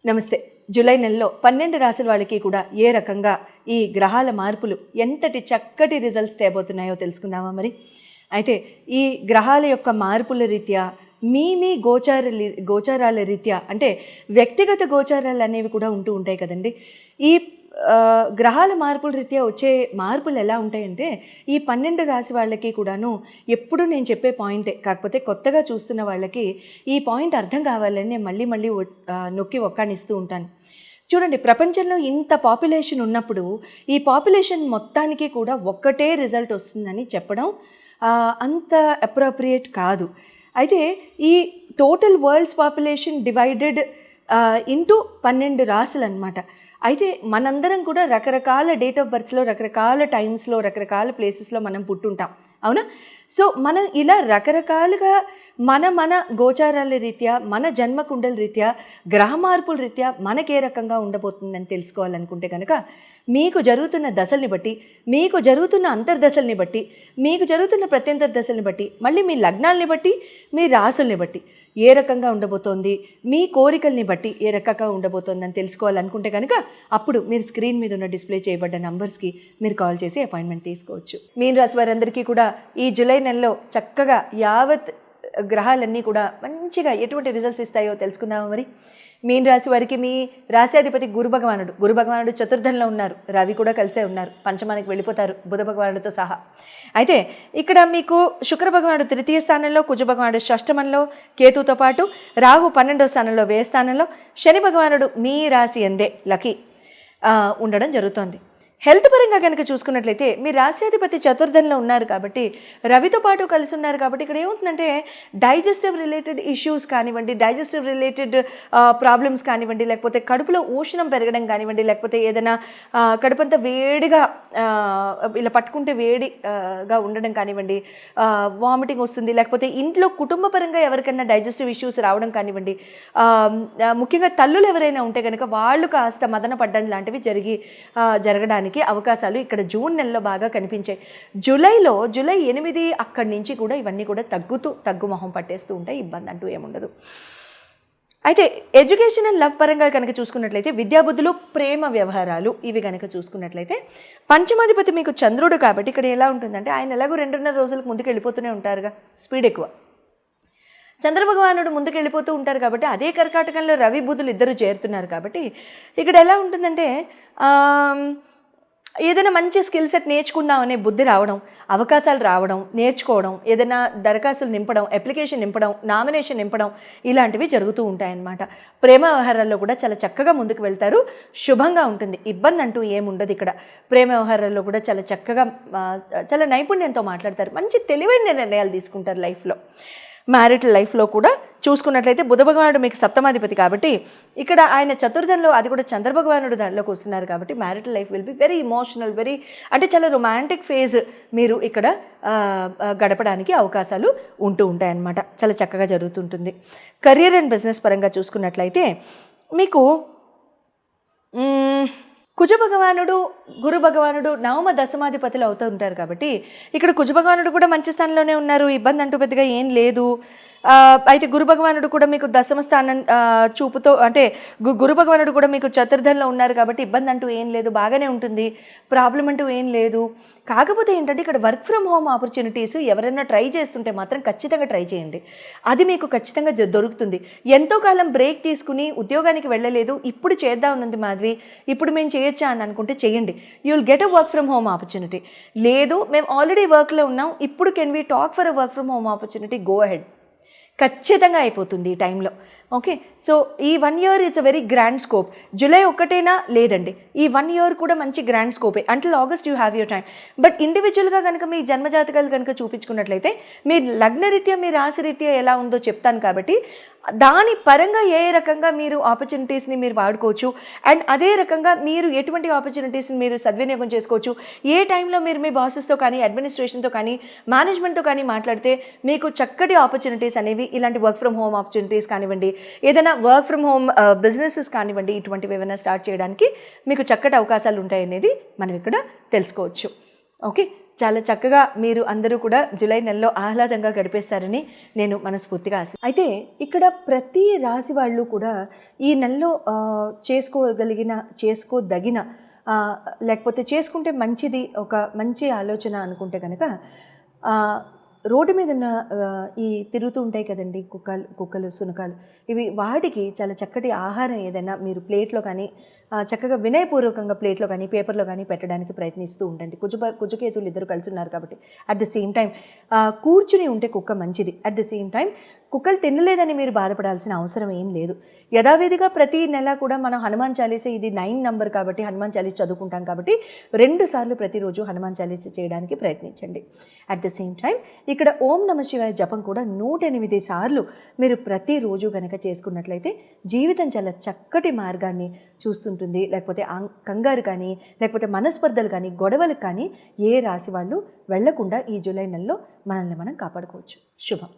నమస్తే. జూలై నెలలో 12 రాశుల వాళ్ళకి కూడా ఏ రకంగా ఈ గ్రహాల మార్పులు ఎంతటి చక్కటి రిజల్ట్స్ తేబోతున్నాయో తెలుసుకుందామా మరి. అయితే ఈ గ్రహాల యొక్క మార్పుల రీత్యా మీ గోచారాల రీత్యా అంటే వ్యక్తిగత గోచారాలు అనేవి కూడా ఉంటూ ఉంటాయి కదండి. ఈ గ్రహాల మార్పుల రీత్యా వచ్చే మార్పులు ఎలా ఉంటాయంటే ఈ 12 రాశి వాళ్ళకి కూడాను ఎప్పుడు నేను చెప్పే పాయింటే, కాకపోతే కొత్తగా చూస్తున్న వాళ్ళకి ఈ పాయింట్ అర్థం కావాలని నేను మళ్ళీ నొక్కి ఒక్కానిస్తూ ఉంటాను. చూడండి, ప్రపంచంలో ఇంత పాపులేషన్ ఉన్నప్పుడు ఈ పాపులేషన్ మొత్తానికి కూడా ఒక్కటే రిజల్ట్ వస్తుందని చెప్పడం అంత అప్రోప్రియేట్ కాదు. అయితే ఈ total world's population divided into 12 రాశులు అనమాట. అయితే మనందరం కూడా రకరకాల డేట్ ఆఫ్ బర్త్స్లో, రకరకాల టైమ్స్లో, రకరకాల ప్లేసెస్లో మనం పుట్టుంటాం, అవునా? సో మనం ఇలా రకరకాలుగా మన గోచారాల రీత్యా, మన జన్మకుండల రీత్యా, గ్రహ మార్పుల రీత్యా మనకే రకంగా ఉండబోతుందని తెలుసుకోవాలనుకుంటే కనుక మీకు జరుగుతున్న దశల్ని బట్టి, మీకు జరుగుతున్న అంతర్దశల్ని బట్టి, మీకు జరుగుతున్న ప్రత్యంతర దశల్ని బట్టి, మళ్ళీ మీ లగ్నాల్ని బట్టి, మీ రాసుల్ని బట్టి ఏ రకంగా ఉండబోతోంది, మీ కోరికల్ని బట్టి ఏ రకంగా ఉండబోతోందని తెలుసుకోవాలనుకుంటే కనుక అప్పుడు మీరు స్క్రీన్ మీద ఉన్న డిస్ప్లే చేయబడ్డ నంబర్స్కి మీరు కాల్ చేసి అపాయింట్మెంట్ తీసుకోవచ్చు. మీన రాశి వారందరికీ కూడా ఈ జూలై నెలలో చక్కగా యావత్ గ్రహాలన్నీ కూడా మంచిగా ఎటువంటి రిజల్ట్స్ ఇస్తాయో తెలుసుకుందామా మరి. మీన రాశి వారికి మీ రాశ్యాధిపతి గురు భగవానుడు చతుర్థంలో ఉన్నారు. రవి కూడా కలిసే ఉన్నారు, పంచమానికి వెళ్ళిపోతారు బుధ భగవానుడితో సహా. అయితే ఇక్కడ మీకు శుక్ర భగవానుడు 3వ స్థానంలో, కుజ భగవానుడు షష్టమంలో, కేతుతో పాటు రాహు 12వ స్థానంలో, వ్యయ స్థానంలో, శని భగవానుడు మీ రాశి ఎందే లకి ఉండడం జరుగుతోంది. హెల్త్ పరంగా కనుక చూసుకున్నట్లయితే మీ రాశ్యాధిపతి చతుర్థంలో ఉన్నారు కాబట్టి, రవితో పాటు కలిసి ఉన్నారు కాబట్టి ఇక్కడ ఏమవుతుందంటే డైజెస్టివ్ రిలేటెడ్ ఇష్యూస్ కానివ్వండి, డైజెస్టివ్ రిలేటెడ్ ప్రాబ్లమ్స్ కానివ్వండి, లేకపోతే కడుపులో ఉష్ణం పెరగడం కానివ్వండి, లేకపోతే ఏదైనా కడుపంతా వేడిగా ఇలా పట్టుకుంటే వేడిగా ఉండడం కానివ్వండి, వామిటింగ్ వస్తుంది, లేకపోతే ఇంట్లో కుటుంబ పరంగా ఎవరికైనా డైజెస్టివ్ ఇష్యూస్ రావడం కానివ్వండి, ముఖ్యంగా తల్లులు ఎవరైనా ఉంటే కనుక వాళ్ళు కాస్త మదన పడ్డం లాంటివి జరగడానికి అవకాశాలు ఇక్కడ జూన్ నెలలో బాగా కనిపించాయి. జూలై 8 అక్కడి నుంచి కూడా ఇవన్నీ కూడా తగ్గు మొహం పట్టేస్తూ ఉంటాయి, ఇబ్బంది అంటూ ఏముండదు. అయితే ఎడ్యుకేషనల్ లవ్ పరంగా కనుక చూసుకున్నట్లయితే విద్యాబుద్ధులు, ప్రేమ వ్యవహారాలు ఇవి కనుక చూసుకున్నట్లయితే పంచమాధిపతి మీకు చంద్రుడు కాబట్టి ఇక్కడ ఎలా ఉంటుందంటే ఆయన ఎలాగో 2.5 రోజులకు ముందుకు వెళ్ళిపోతూనే ఉంటారుగా, స్పీడ్ ఎక్కువ. చంద్రభగవానుడు ముందుకు వెళ్ళిపోతూ ఉంటారు కాబట్టి అదే కర్కాటకంలో రవి బుధులు ఇద్దరు చేరుతున్నారు కాబట్టి ఇక్కడ ఎలా ఉంటుందంటే ఏదైనా మంచి స్కిల్ సెట్ నేర్చుకుందామనే బుద్ధి రావడం, అవకాశాలు రావడం, నేర్చుకోవడం, ఏదైనా దరఖాస్తులు నింపడం, అప్లికేషన్ నింపడం, నామినేషన్ నింపడం ఇలాంటివి జరుగుతూ ఉంటాయన్నమాట. ప్రేమ వ్యవహారాల్లో కూడా చాలా చక్కగా ముందుకు వెళ్తారు, శుభంగా ఉంటుంది, ఇబ్బంది అంటూ ఏముండదు. ఇక్కడ ప్రేమ వ్యవహారాల్లో కూడా చాలా చక్కగా చాలా నైపుణ్యంతో మాట్లాడతారు, మంచి తెలివైన నిర్ణయాలు తీసుకుంటారు లైఫ్లో. మ్యారిటల్ లైఫ్లో కూడా చూసుకున్నట్లయితే బుధ భగవానుడు మీకు సప్తమాధిపతి కాబట్టి ఇక్కడ ఆయన చతుర్థంలో, అది కూడా చంద్రభగవానుడు దానిలోకి వస్తున్నారు కాబట్టి marital life will be very emotional, అంటే చాలా రొమాంటిక్ ఫేజ్ మీరు ఇక్కడ గడపడానికి అవకాశాలు ఉంటూ ఉంటాయన్నమాట. చాలా చక్కగా జరుగుతుంటుంది. కెరియర్ అండ్ బిజినెస్ పరంగా చూసుకున్నట్లయితే మీకు కుజ భగవానుడు, గురు భగవానుడు నవమ దశమాధిపతులు అవుతూ ఉంటారు కాబట్టి ఇక్కడ కుజ భగవానుడు కూడా మంచి స్థానంలోనే ఉన్నారు, ఇబ్బంది అంటూ పెద్దగా ఏం లేదు. అయితే గురు భగవానుడు కూడా మీకు దశమ స్థానం చూపుతో, అంటే గురు భగవానుడు కూడా మీకు చతుర్థంలో ఉన్నారు కాబట్టి ఇబ్బంది అంటూ ఏం లేదు, బాగానే ఉంటుంది, ప్రాబ్లం అంటూ ఏం లేదు. కాకపోతే ఏంటంటే ఇక్కడ వర్క్ ఫ్రమ్ హోమ్ ఆపర్చునిటీస్ ఎవరైనా ట్రై చేస్తుంటే మాత్రం ఖచ్చితంగా ట్రై చేయండి, అది మీకు ఖచ్చితంగా దొరుకుతుంది. ఎంతో కాలం బ్రేక్ తీసుకుని ఉద్యోగానికి వెళ్ళలేదు, ఇప్పుడు చేద్దాం ఉన్నది మాధవి, ఇప్పుడు మేము చేయొచ్చా అని అనుకుంటే చేయండి, you will get a work from home opportunity. లేదు మేము ఆల్రెడీ వర్క్లో ఉన్నాం, ఇప్పుడు can we talk for a work from home opportunity, go ahead, ఖచ్చితంగా అయిపోతుంది ఈ టైంలో. ఓకే, సో ఈ 1 year it's a very grand scope. July ఒక్కటేనా లేదండి, ఈ 1 year కూడా మంచి గ్రాండ్ స్కోపే. Until August you have your time. But ఇండివిజువల్గా కనుక మీ జన్మజాతకాలు కనుక చూపించుకున్నట్లయితే మీ లగ్నరీత్యా, మీ రాశిరీత్యా ఎలా ఉందో చెప్తాను కాబట్టి దాని పరంగా ఏ రకంగా మీరు ఆపర్చునిటీస్ని మీరు వాడుకోవచ్చు, అండ్ అదే రకంగా మీరు ఎటువంటి ఆపర్చునిటీస్ని మీరు సద్వినియోగం చేసుకోవచ్చు, ఏ టైంలో మీరు మీ బాసెస్తో కానీ, అడ్మినిస్ట్రేషన్తో కానీ, మేనేజ్మెంట్తో కానీ మాట్లాడితే మీకు చక్కటి ఆపర్చునిటీస్ అనేవి, ఇలాంటి వర్క్ ఫ్రమ్ హోమ్ ఆపర్చునిటీస్ కానివ్వండి, ఏదైనా వర్క్ ఫ్రమ్ హోమ్ బిజినెసెస్ కానివ్వండి, ఇటువంటివి ఏమైనా స్టార్ట్ చేయడానికి మీకు చక్కటి అవకాశాలు ఉంటాయనేది మనం ఇక్కడ తెలుసుకోవచ్చు. ఓకే, చాలా చక్కగా మీరు అందరూ కూడా జూలై నెలలో ఆహ్లాదంగా గడిపేస్తారని నేను మనస్ఫూర్తిగా అయితే ఇక్కడ ప్రతి రాశి వాళ్ళు కూడా ఈ నెలలో చేసుకోదగిన లేకపోతే చేసుకుంటే మంచిది, ఒక మంచి ఆలోచన అనుకుంటే కనుక రోడ్డు మీద ఉన్న ఈ తిరుగుతూ ఉంటాయి కదండి కుక్కలు సునకాలు, వాటికి చాలా చక్కటి ఆహారం ఏదైనా మీరు ప్లేట్లో కానీ చక్కగా వినయపూర్వకంగా ప్లేట్లో కానీ పేపర్లో కానీ పెట్టడానికి ప్రయత్నిస్తూ ఉండండి. కుజకేతులు ఇద్దరు కలిసి ఉన్నారు కాబట్టి అట్ ద సేమ్ టైం కూర్చుని ఉంటే కుక్క మంచిది. అట్ ద సేమ్ టైం కుక్కలు తినలేదని మీరు బాధపడాల్సిన అవసరం ఏం లేదు. యథావిధిగా ప్రతి నెల కూడా మనం హనుమాన్ చాలీసా, ఇది 9 నంబర్ కాబట్టి హనుమాన్ చాలీసా చదువుకుంటాం కాబట్టి 2 సార్లు ప్రతిరోజు హనుమాన్ చాలీసా చేయడానికి ప్రయత్నించండి. అట్ ద సేమ్ టైం ఇక్కడ ఓం నమ శివాయ జపం కూడా 108 సార్లు మీరు ప్రతిరోజు కనుక చేసుకున్నట్లయితే జీవితం చాలా చక్కటి మార్గాన్ని చూస్తుంటుంది. లేకపోతే కంగారు కానీ, లేకపోతే మనస్పర్ధలు కానీ, గొడవలు కానీ ఏ రాశి వాళ్ళు వెళ్లకుండా ఈ జూలై నెలలో మనల్ని మనం కాపాడుకోవచ్చు. శుభం.